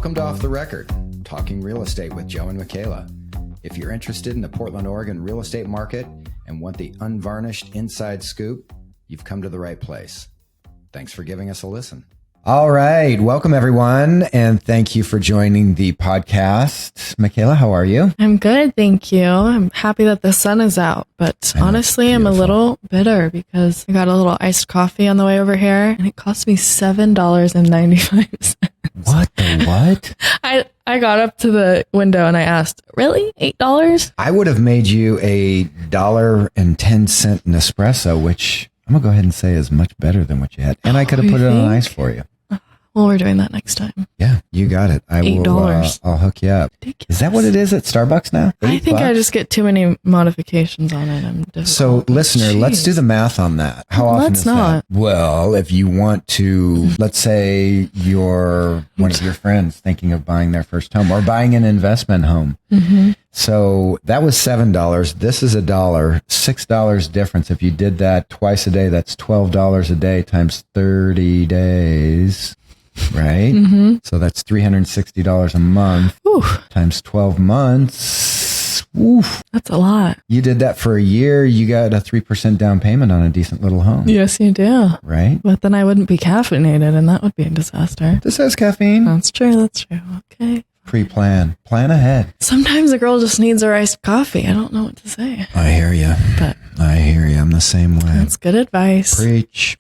Welcome to Off the Record, talking real estate with Joe and Makayla. If you're interested in the Portland, Oregon real estate market and want the unvarnished inside scoop, you've come to the right place. Thanks for giving us a listen. All right. Welcome, everyone. And thank you for joining the podcast. Makayla, how are you? I'm good. Thank you. I'm happy that the sun is out, but honestly, I'm a little bitter because I got a little iced coffee on the way over here and it cost me $7.95. What the what? I got up to the window and I asked, really? $8? I would have made you a $1.10 Nespresso, which I'm going to go ahead and say is much better than what you had. And I could have put it on ice for you. Well, we're doing that next time. Yeah, you got it. $8. I'll hook you up. Ridiculous. Is that what it is at Starbucks now? I think I just get too many modifications on it. So, listener, let's do the math on that. How often is that? Well, if you want to, let's say you're one of your friends thinking of buying their first home or buying an investment home. Mm-hmm. So that was $7. This is $1. $6 difference. If you did that twice a day, that's $12 a day times 30 days. Right? Mm-hmm. So that's $360 a month. Ooh. Times 12 months. Oof. That's a lot. You did that for a year. You got a 3% down payment on a decent little home. Yes, you do. Right? But then I wouldn't be caffeinated and that would be a disaster. This has caffeine. That's true. Okay. Pre-plan. Plan ahead. Sometimes a girl just needs her iced coffee. I don't know what to say. I hear you. But I hear you. I'm the same way. That's good advice. Preach.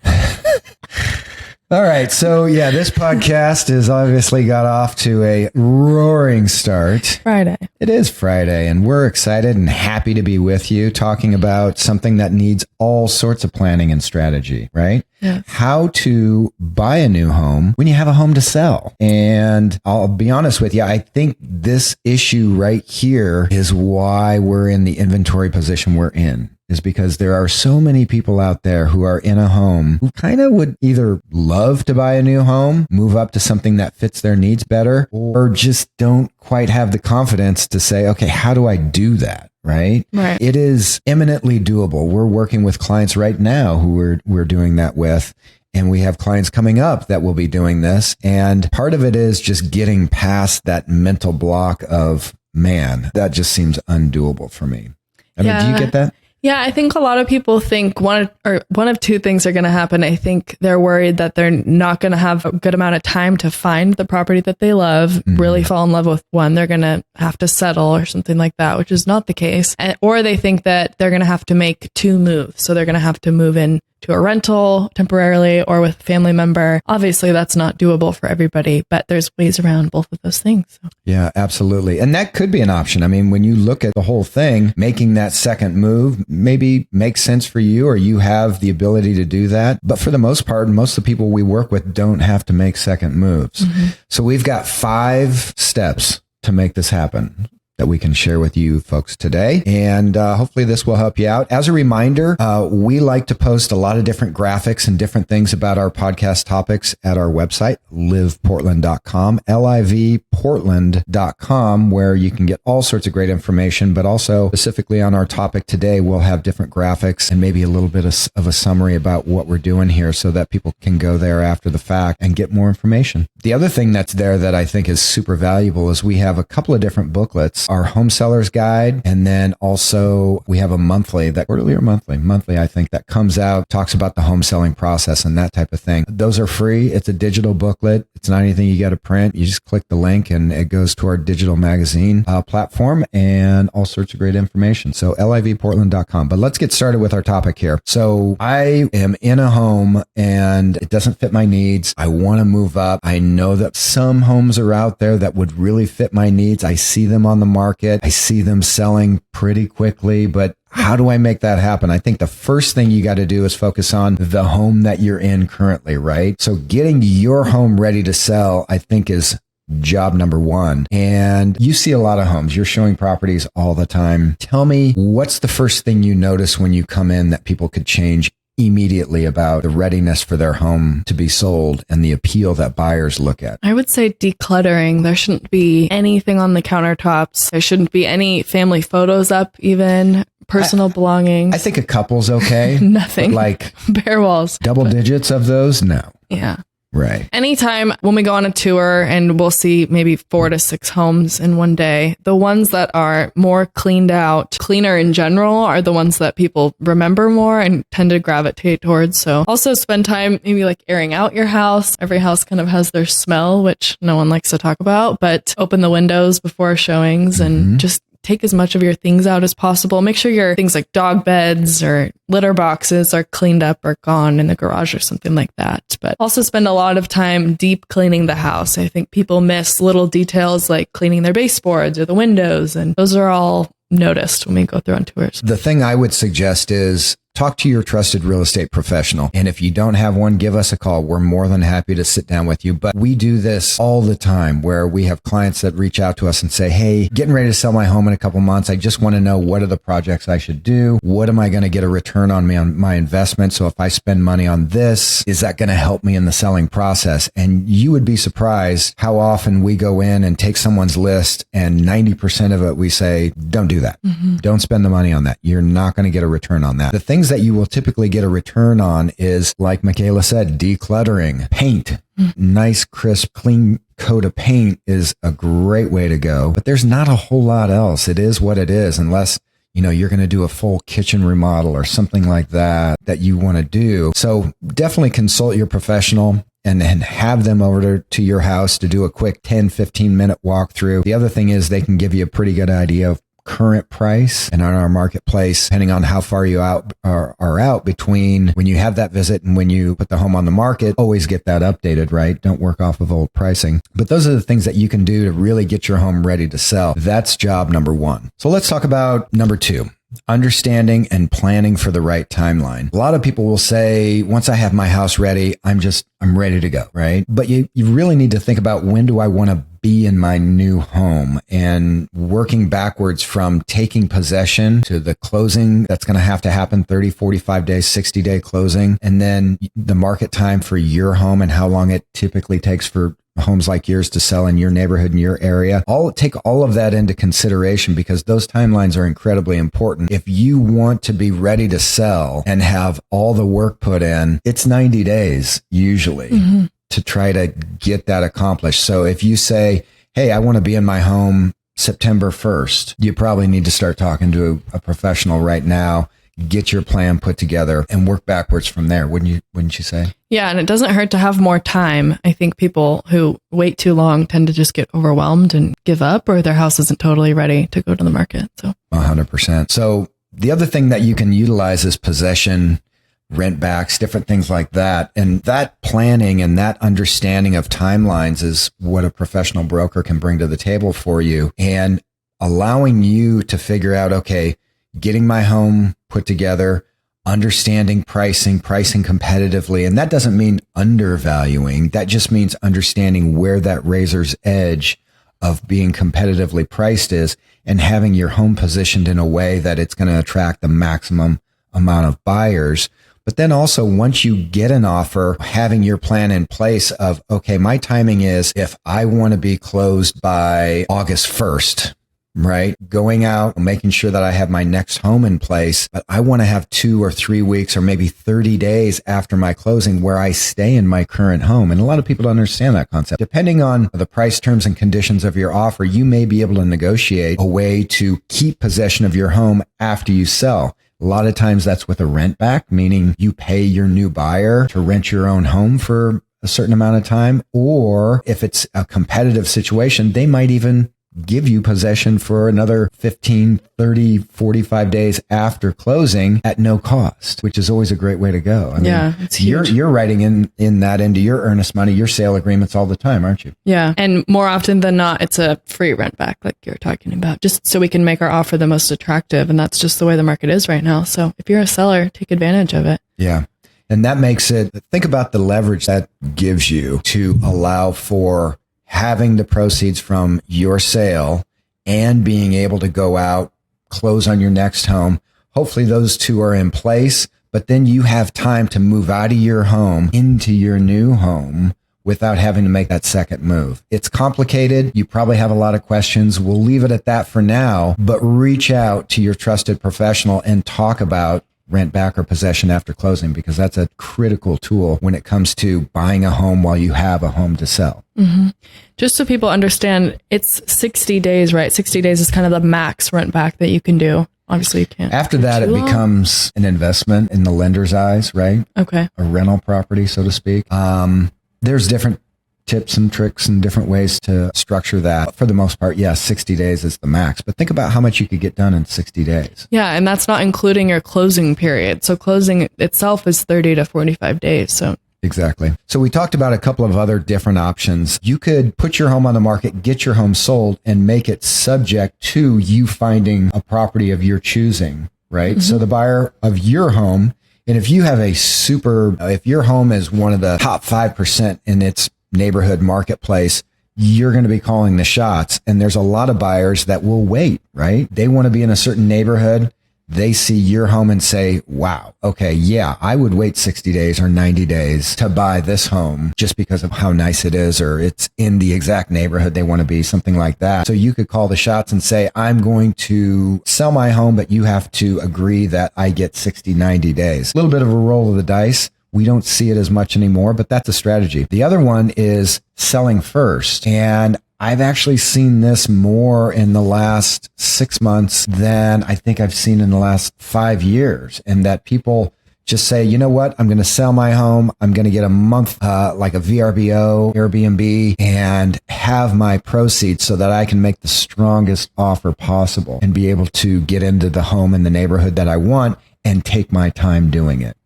All right. So, yeah, this podcast has obviously got off to a roaring start. Friday. It is Friday, and we're excited and happy to be with you talking about something that needs all sorts of planning and strategy, right? Yes. How to buy a new home when you have a home to sell. And I'll be honest with you, I think this issue right here is why we're in the inventory position we're in. Is because there are so many people out there who are in a home who kind of would either love to buy a new home, move up to something that fits their needs better, or just don't quite have the confidence to say, okay, how do I do that? Right? It is eminently doable. We're working with clients right now who we're doing that with. And we have clients coming up that will be doing this. And part of it is just getting past that mental block of, man, that just seems undoable for me. I mean, do you get that? Yeah, I think a lot of people think one of two things are going to happen. I think they're worried that they're not going to have a good amount of time to find the property that they love, really fall in love with one. They're going to have to settle or something like that, which is not the case. Or they think that they're going to have to make two moves. So they're going to have to move in to a rental temporarily or with a family member. Obviously, that's not doable for everybody, but there's ways around both of those things. So. Yeah, absolutely. And that could be an option. I mean, when you look at the whole thing, making that second move maybe makes sense for you or you have the ability to do that. But for the most part, most of the people we work with don't have to make second moves. Mm-hmm. So we've got 5 steps to make this happen that we can share with you folks today. And hopefully this will help you out. As a reminder, we like to post a lot of different graphics and different things about our podcast topics at our website, liveportland.com, livportland.com, where you can get all sorts of great information, but also specifically on our topic today, we'll have different graphics and maybe a little bit of a summary about what we're doing here so that people can go there after the fact and get more information. The other thing that's there that I think is super valuable is we have a couple of different booklets, our home seller's guide, and then also we have a monthly, that quarterly or monthly, I think, that comes out, talks about the home selling process and that type of thing. Those are free. It's a digital booklet. It's not anything you got to print. You just click the link and it goes to our digital magazine platform and all sorts of great information. So livportland.com. But let's get started with our topic here. So I am in a home and it doesn't fit my needs. I want to move up. I know that some homes are out there that would really fit my needs. I see them on the market. I see them selling pretty quickly, but how do I make that happen? I think the first thing you got to do is focus on the home that you're in currently, right? So getting your home ready to sell, I think, is job number one. And you see a lot of homes. You're showing properties all the time. Tell me, what's the first thing you notice when you come in that people could change immediately about the readiness for their home to be sold and the appeal that buyers look at? I would say decluttering. There shouldn't be anything on the countertops. There shouldn't be any family photos up, even personal belongings. I think a couple's okay. Nothing. Like bare walls. Double digits of those? No. Yeah. Right. Anytime when we go on a tour and we'll see maybe 4 to 6 homes in one day, the ones that are more cleaned out, cleaner in general, are the ones that people remember more and tend to gravitate towards. So also spend time maybe like airing out your house. Every house kind of has their smell, which no one likes to talk about, but open the windows before showings and just take as much of your things out as possible. Make sure your things like dog beds or litter boxes are cleaned up or gone in the garage or something like that. But also spend a lot of time deep cleaning the house. I think people miss little details like cleaning their baseboards or the windows, and those are all noticed when we go through on tours. The thing I would suggest is talk to your trusted real estate professional. And if you don't have one, give us a call. We're more than happy to sit down with you. But we do this all the time where we have clients that reach out to us and say, hey, getting ready to sell my home in a couple months. I just want to know, what are the projects I should do? What am I going to get a return on my investment? So if I spend money on this, is that going to help me in the selling process? And you would be surprised how often we go in and take someone's list and 90% of it, we say, don't do that. Don't spend the money on that. You're not going to get a return on that. The things that you will typically get a return on is, like Makayla said, decluttering, paint. Nice, crisp, clean coat of paint is a great way to go. But there's not a whole lot else. It is what it is, unless you're going to do a full kitchen remodel or something like that you want to do. So definitely consult your professional and have them over to your house to do a quick 10, 15-minute walkthrough. The other thing is they can give you a pretty good idea of current price and on our marketplace, depending on how far you are out between when you have that visit and when you put the home on the market. Always get that updated, right? Don't work off of old pricing. But those are the things that you can do to really get your home ready to sell. That's job number 1. So let's talk about number 2. Understanding and planning for the right timeline. A lot of people will say, once I have my house ready, I'm ready to go, right? But you really need to think about, when do I want to be in my new home, and working backwards from taking possession to the closing. That's going to happen 30, 45 days, 60-day closing. And then the market time for your home and how long it typically takes for homes like yours to sell in your neighborhood, in your area. Take all of that into consideration, because those timelines are incredibly important. If you want to be ready to sell and have all the work put in, it's 90 days usually to try to get that accomplished. So if you say, hey, I want to be in my home September 1st, you probably need to start talking to a professional right now, get your plan put together, and work backwards from there. Wouldn't you say? Yeah. And it doesn't hurt to have more time. I think people who wait too long tend to just get overwhelmed and give up, or their house isn't totally ready to go to the market. So 100%. So the other thing that you can utilize is possession, rent backs, different things like that. And that planning and that understanding of timelines is what a professional broker can bring to the table for you, and allowing you to figure out, okay, getting my home put together, understanding pricing competitively. And that doesn't mean undervaluing. That just means understanding where that razor's edge of being competitively priced is, and having your home positioned in a way that it's going to attract the maximum amount of buyers. But then also, once you get an offer, having your plan in place of, okay, my timing is, if I want to be closed by August 1st, right? Going out, making sure that I have my next home in place, but I want to have 2 or 3 weeks or maybe 30 days after my closing where I stay in my current home. And a lot of people don't understand that concept. Depending on the price, terms, and conditions of your offer, you may be able to negotiate a way to keep possession of your home after you sell. A lot of times that's with a rent back, meaning you pay your new buyer to rent your own home for a certain amount of time. Or if it's a competitive situation, they might even give you possession for another 15, 30, 45 days after closing at no cost, which is always a great way to go. It's huge. You're writing in that into your earnest money, your sale agreements all the time, aren't you? Yeah. And more often than not, it's a free rent back, like you're talking about, just so we can make our offer the most attractive. And that's just the way the market is right now. So if you're a seller, take advantage of it. Yeah. And that makes it, think about the leverage that gives you to allow for having the proceeds from your sale and being able to go out, close on your next home. Hopefully those two are in place, but then you have time to move out of your home into your new home without having to make that second move. It's complicated. You probably have a lot of questions. We'll leave it at that for now, but reach out to your trusted professional and talk about rent back or possession after closing, because that's a critical tool when it comes to buying a home while you have a home to sell. Mm-hmm. Just so people understand, it's 60 days, right? 60 days is kind of the max rent back that you can do. Obviously, you can't. After that, it becomes an investment in the lender's eyes, right? Okay. A rental property, so to speak. There's different tips and tricks and different ways to structure that. For the most part, 60 days is the max. But think about how much you could get done in 60 days. Yeah, and that's not including your closing period. So closing itself is 30 to 45 days. So exactly. So we talked about a couple of other different options. You could put your home on the market, get your home sold, and make it subject to you finding a property of your choosing, right? Mm-hmm. So the buyer of your home, and if you have if your home is one of the top 5% in its neighborhood marketplace, you're going to be calling the shots. And there's a lot of buyers that will wait, right? They want to be in a certain neighborhood. They see your home and say, wow, okay, yeah, I would wait 60 days or 90 days to buy this home just because of how nice it is, or it's in the exact neighborhood they want to be, something like that. So you could call the shots and say, I'm going to sell my home, but you have to agree that I get 60, 90 days. A little bit of a roll of the dice. We don't see it as much anymore, but that's a strategy. The other one is selling first. And I've actually seen this more in the last 6 months than I think I've seen in the last 5 years. And that people just say, you know what? I'm going to sell my home. I'm going to get a month, like a VRBO, Airbnb, and have my proceeds so that I can make the strongest offer possible and be able to get into the home in the neighborhood that I want and take my time doing it.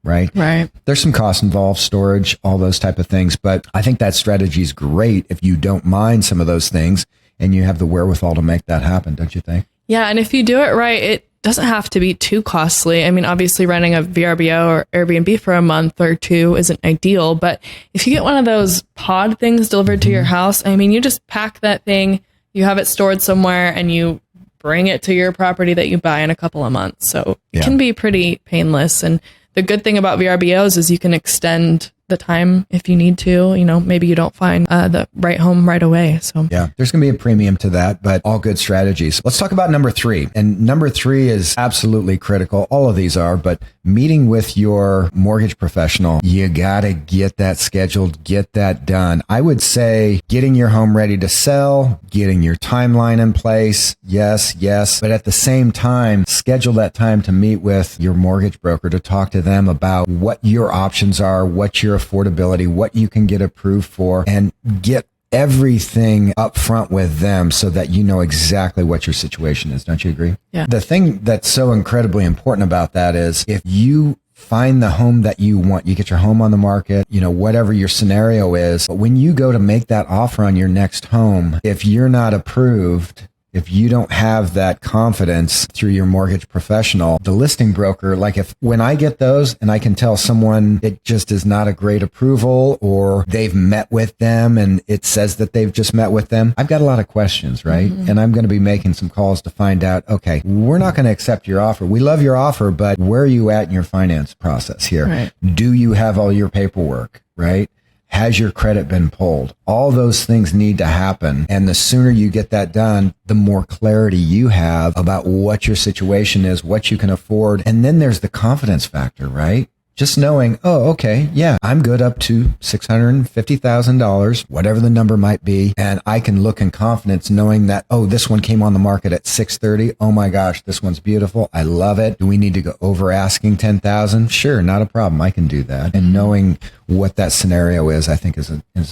Right. There's some costs involved, storage, all those type of things. But I think that strategy is great if you don't mind some of those things and you have the wherewithal to make that happen, don't you think? Yeah. And if you do it right, it doesn't have to be too costly. I mean, obviously renting a VRBO or Airbnb for a month or two isn't ideal. But if you get one of those pod things delivered to your house, I mean, you just pack that thing, you have it stored somewhere, and you bring it to your property that you buy in a couple of months. So it can be pretty painless. And the good thing about VRBOs is you can extend the time if you need to. You know, maybe you don't find the right home right away. So yeah, there's going to be a premium to that, but all good strategies. Let's talk about number 3. And number 3 is absolutely critical. All of these are, but meeting with your mortgage professional, you got to get that scheduled, get that done. I would say getting your home ready to sell, getting your timeline in place. Yes. But at the same time, schedule that time to meet with your mortgage broker to talk to them about what your options are, what your affordability, what you can get approved for, and get everything up front with them so that you know exactly what your situation is. Don't you agree? Yeah. The thing that's so incredibly important about that is if you find the home that you want, you get your home on the market, you know, whatever your scenario is. But when you go to make that offer on your next home, if you're not approved, if you don't have that confidence through your mortgage professional, the listing broker, like when I get those and I can tell someone it just is not a great approval or they've met with them and it says that they've just met with them, I've got a lot of questions, right? Mm-hmm. And I'm going to be making some calls to find out, okay, we're not going to accept your offer. We love your offer, but where are you at in your finance process here? Right. Do you have all your paperwork, right? Has your credit been pulled? All those things need to happen. And the sooner you get that done, the more clarity you have about what your situation is, what you can afford. And then there's the confidence factor, right? Just knowing, oh, okay, yeah, I'm good up to $650,000, whatever the number might be. And I can look in confidence knowing that, oh, this one came on the market at 630. Oh my gosh, this one's beautiful. I love it. Do we need to go over asking 10,000? Sure, not a problem. I can do that. And knowing what that scenario is, I think is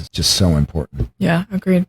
just so important. Yeah, agreed.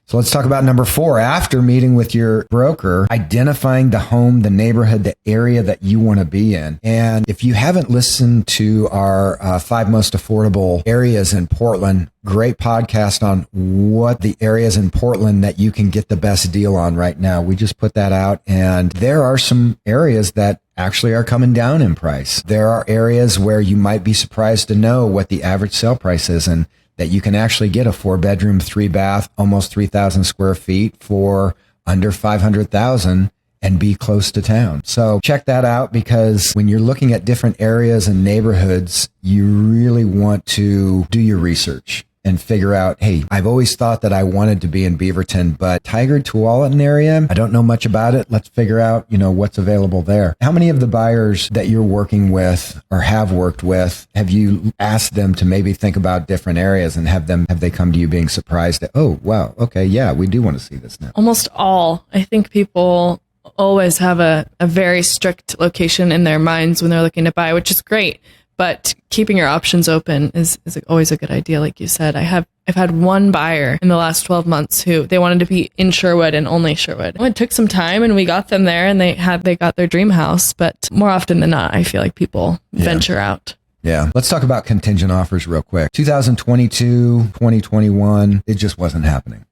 So let's talk about number 4. After meeting with your broker, identifying the home, the neighborhood, the area that you want to be in. And if you haven't listened to our 5 most affordable areas in Portland, great podcast on what the areas in Portland that you can get the best deal on right now. We just put that out, and there are some areas that actually are coming down in price. There are areas where you might be surprised to know what the average sale price is, and that you can actually get a 4-bedroom, 3-bath, almost 3,000 square feet for under $500,000 and be close to town. So check that out, because when you're looking at different areas and neighborhoods, you really want to do your research. and figure out, hey, I've always thought that I wanted to be in Beaverton, but Tigard Tualatin area, I don't know much about it. Let's figure out, what's available there. How many of the buyers that you're working with or have worked with, have you asked them to maybe think about different areas, and have they come to you being surprised that, oh, wow, okay, yeah, we do want to see this now? Almost all. I think people always have a very strict location in their minds when they're looking to buy, which is great. But keeping your options open is always a good idea. Like you said, I've had one buyer in the last 12 months who they wanted to be in Sherwood and only Sherwood. It took some time and we got them there and they got their dream house. But more often than not, I feel like people venture out. Yeah. Let's talk about contingent offers real quick. 2022, 2021, it just wasn't happening.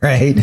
Right?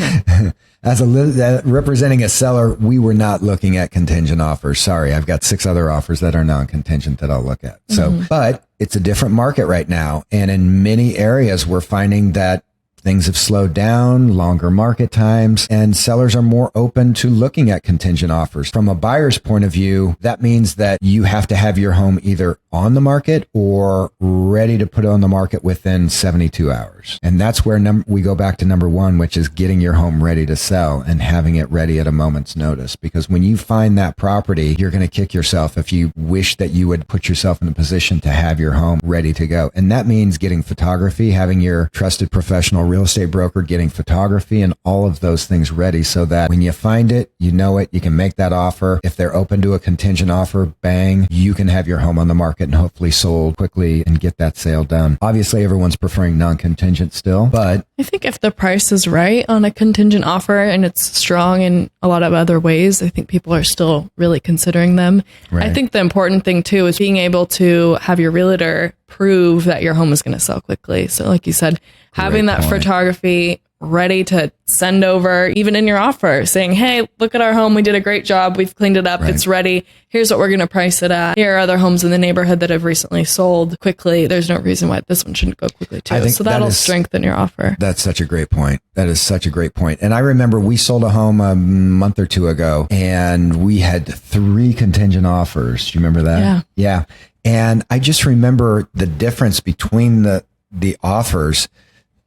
As representing a seller, we were not looking at contingent offers. Sorry, I've got 6 other offers that are non-contingent that I'll look at. So, but it's a different market right now. And in many areas, we're finding that things have slowed down, longer market times, and sellers are more open to looking at contingent offers. From a buyer's point of view, that means that you have to have your home either on the market or ready to put it on the market within 72 hours. And that's where we go back to number 1, which is getting your home ready to sell and having it ready at a moment's notice. Because when you find that property, you're going to kick yourself if you wish that you would put yourself in a position to have your home ready to go. And that means getting photography, having your trusted professional real estate broker, getting photography and all of those things ready so that when you find it, you know it, you can make that offer. If they're open to a contingent offer, bang, you can have your home on the market and hopefully sold quickly and get that sale done. Obviously, everyone's preferring non-contingent still, but I think if the price is right on a contingent offer and it's strong in a lot of other ways, I think people are still really considering them. Right. I think the important thing too is being able to have your realtor prove that your home is going to sell quickly. So like you said, having that photography ready to send over, even in your offer, saying, hey, look at our home. We did a great job. We've cleaned it up. Right. It's ready. Here's what we're going to price it at. Here are other homes in the neighborhood that have recently sold quickly. There's no reason why this one shouldn't go quickly too. So that'll strengthen your offer. That's such a great point. That is such a great point. And I remember we sold a home a month or 2 ago and we had 3 contingent offers. Do you remember that? Yeah. Yeah. And I just remember the difference between the offers.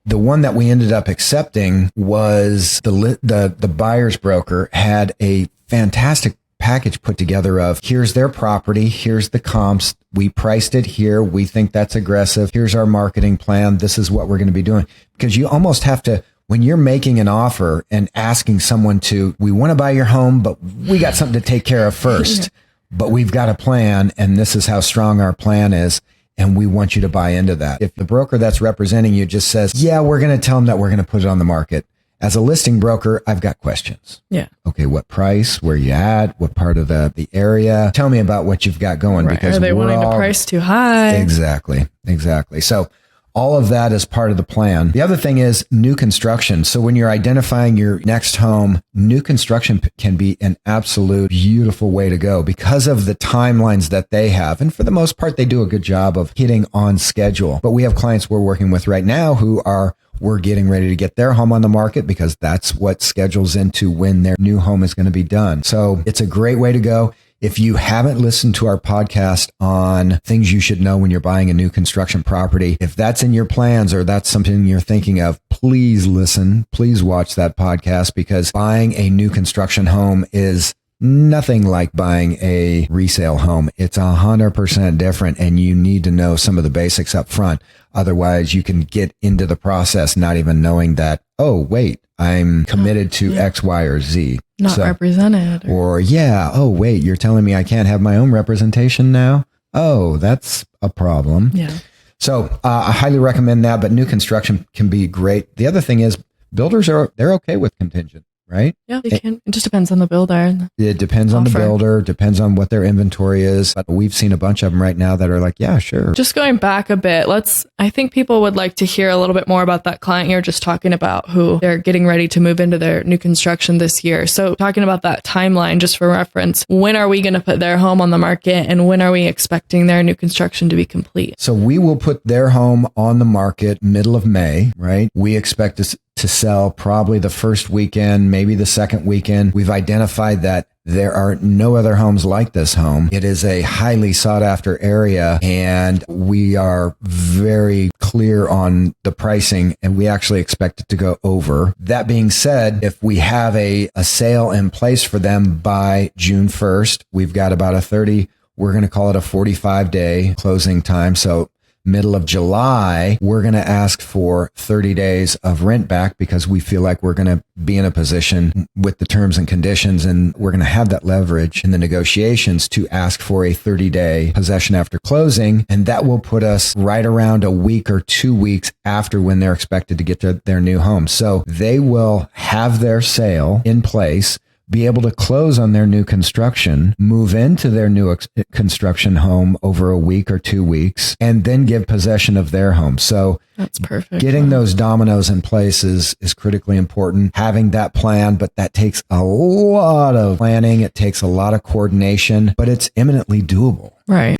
The one that we ended up accepting was the buyer's broker had a fantastic package put together of here's their property, here's the comps, we priced it here, we think that's aggressive, here's our marketing plan, this is what we're going to be doing. Because you almost have to, when you're making an offer and asking someone we want to buy your home, but we got something to take care of first, but we've got a plan and this is how strong our plan is. And we want you to buy into that. If the broker that's representing you just says, yeah, we're going to tell them that we're going to put it on the market. As a listing broker, I've got questions. Yeah. Okay. What price? Where you at? What part of the area? Tell me about what you've got going. Right. Because are they wanting to price too high? Exactly. So all of that is part of the plan. The other thing is new construction. So when you're identifying your next home, new construction can be an absolute beautiful way to go because of the timelines that they have. And for the most part, they do a good job of hitting on schedule. But we have clients we're working with right now we're getting ready to get their home on the market because that's what schedules into when their new home is going to be done. So it's a great way to go. If you haven't listened to our podcast on things you should know when you're buying a new construction property, if that's in your plans or that's something you're thinking of, please listen, please watch that podcast because buying a new construction home is nothing like buying a resale home. It's 100% different and you need to know some of the basics up front. Otherwise, you can get into the process not even knowing that, oh, wait, I'm committed to X, Y, or Z. Not represented. Or oh, wait, you're telling me I can't have my own representation now? Oh, that's a problem. Yeah. So I highly recommend that, but new construction can be great. The other thing is builders they're okay with contingent. Right? Yeah, they can. It just depends on the builder. It depends on the builder, depends on what their inventory is. But we've seen a bunch of them right now that are like, yeah, sure. Just going back a bit, I think people would like to hear a little bit more about that client you're just talking about who they're getting ready to move into their new construction this year. So talking about that timeline, just for reference, when are we going to put their home on the market and when are we expecting their new construction to be complete? So we will put their home on the market middle of May, right? We expect to sell probably the first weekend, maybe the second weekend. We've identified that there are no other homes like this home. It is a highly sought after area and we are very clear on the pricing, and we actually expect it to go over. That being said, if we have a sale in place for them by June 1st, we've got about we're going to call it a 45-day closing time. So middle of July, we're going to ask for 30 days of rent back because we feel like we're going to be in a position with the terms and conditions, and we're going to have that leverage in the negotiations to ask for a 30-day possession after closing. And that will put us right around a week or 2 weeks after when they're expected to get to their new home. So they will have their sale in place, be able to close on their new construction, move into their new construction home over a week or 2 weeks, and then give possession of their home. So that's perfect. Getting those dominoes in place is critically important. Having that plan, but that takes a lot of planning. It takes a lot of coordination, but it's eminently doable. Right.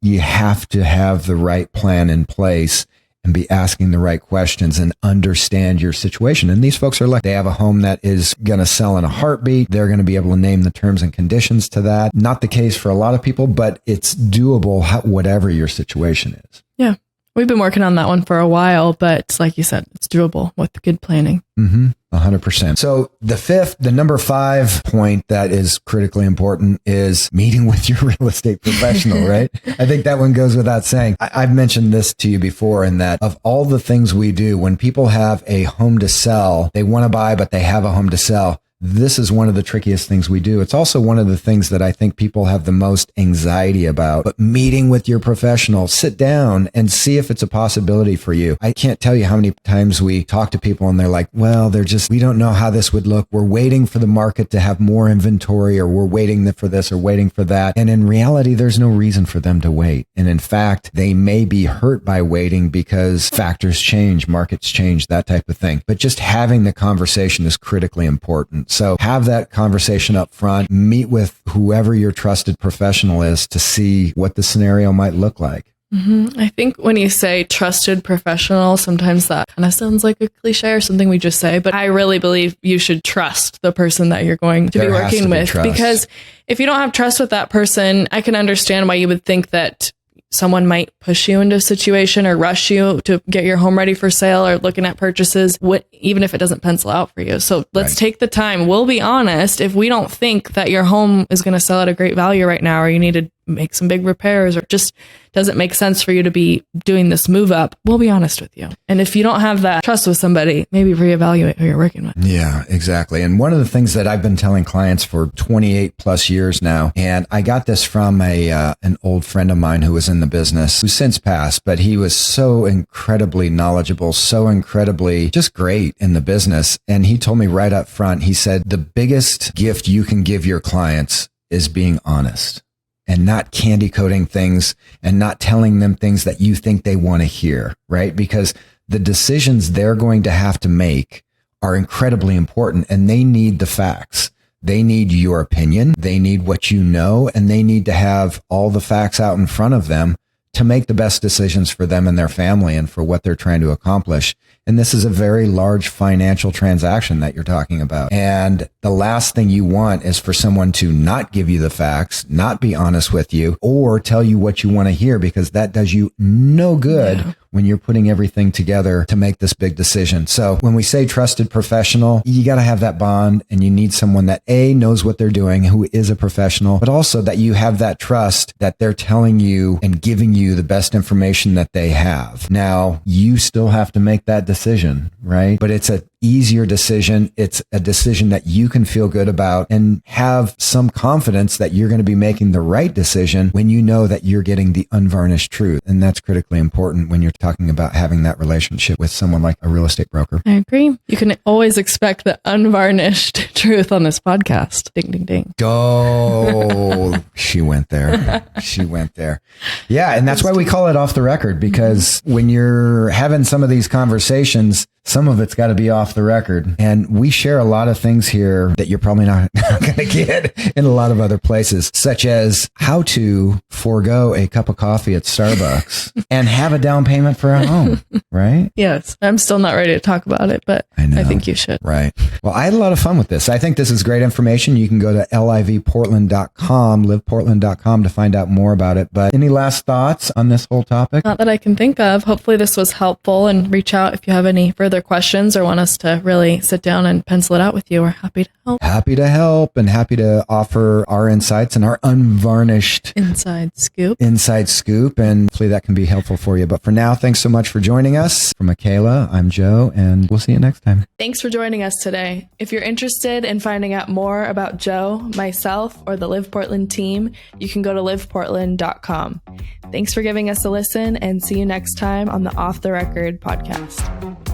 You have to have the right plan in place and be asking the right questions and understand your situation. And these folks are like, they have a home that is going to sell in a heartbeat. They're going to be able to name the terms and conditions to that. Not the case for a lot of people, but it's doable, whatever your situation is. Yeah. We've been working on that one for a while, but like you said, it's doable with good planning. 100%. So the number 5 point that is critically important is meeting with your real estate professional, right? I think that one goes without saying. I've mentioned this to you before, in that of all the things we do, when people have a home to sell, they want to buy, but they have a home to sell. This is one of the trickiest things we do. It's also one of the things that I think people have the most anxiety about. But meeting with your professional, sit down and see if it's a possibility for you. I can't tell you how many times we talk to people and they're like, well, we don't know how this would look. We're waiting for the market to have more inventory, or we're waiting for this or waiting for that. And in reality, there's no reason for them to wait. And in fact, they may be hurt by waiting because factors change, markets change, that type of thing. But just having the conversation is critically important. So have that conversation up front, meet with whoever your trusted professional is to see what the scenario might look like. I think when you say trusted professional, sometimes that kind of sounds like a cliche or something we just say, but I really believe you should trust the person that you're going to be working with, because if you don't have trust with that person, I can understand why you would think that someone might push you into a situation or rush you to get your home ready for sale or looking at purchases, even if it doesn't pencil out for you. So let's take the time. We'll be honest. If we don't think that your home is going to sell at a great value right now, or you need to make some big repairs, or just doesn't make sense for you to be doing this move up, we'll be honest with you. And if you don't have that trust with somebody, maybe reevaluate who you're working with. Yeah, exactly. And one of the things that I've been telling clients for 28 plus years now, and I got this from an old friend of mine who was in the business, who's since passed, but he was so incredibly knowledgeable, so incredibly just great in the business. And he told me right up front, he said, the biggest gift you can give your clients is being honest, and not candy coating things and not telling them things that you think they want to hear, right? Because the decisions they're going to have to make are incredibly important, and they need the facts. They need your opinion. They need what you know, and they need to have all the facts out in front of them to make the best decisions for them and their family and for what they're trying to accomplish. And this is a very large financial transaction that you're talking about. And the last thing you want is for someone to not give you the facts, not be honest with you, or tell you what you want to hear, because that does you no good when you're putting everything together to make this big decision. So when we say trusted professional, you got to have that bond, and you need someone that knows what they're doing, who is a professional, but also that you have that trust that they're telling you and giving you the best information that they have. Now, you still have to make that decision, right? But it's an easier decision. It's a decision that you can feel good about and have some confidence that you're going to be making the right decision when you know that you're getting the unvarnished truth. And that's critically important when you're talking about having that relationship with someone like a real estate broker. I agree. You can always expect the unvarnished truth on this podcast. Ding, ding, ding. Oh, she went there. She went there. Yeah. And that's why we call it off the record, because when you're having some of these conversations, some of it's got to be off the record. And we share a lot of things here that you're probably not going to get in a lot of other places, such as how to forego a cup of coffee at Starbucks and have a down payment for a home, right? Yes. I'm still not ready to talk about it, but I think you should. Right. Well, I had a lot of fun with this. I think this is great information. You can go to livportland.com, liveportland.com to find out more about it. But any last thoughts on this whole topic? Not that I can think of. Hopefully this was helpful, and reach out if you have any further questions or want us to really sit down and pencil it out with you. We're happy to help. Happy to help and happy to offer our insights and our unvarnished inside scoop. And hopefully that can be helpful for you. But for now, thanks so much for joining us. For Makayla, I'm Joe, and we'll see you next time. Thanks for joining us today. If you're interested in finding out more about Joe, myself, or the Live Portland team, you can go to liveportland.com. Thanks for giving us a listen, and see you next time on the Off the Record podcast.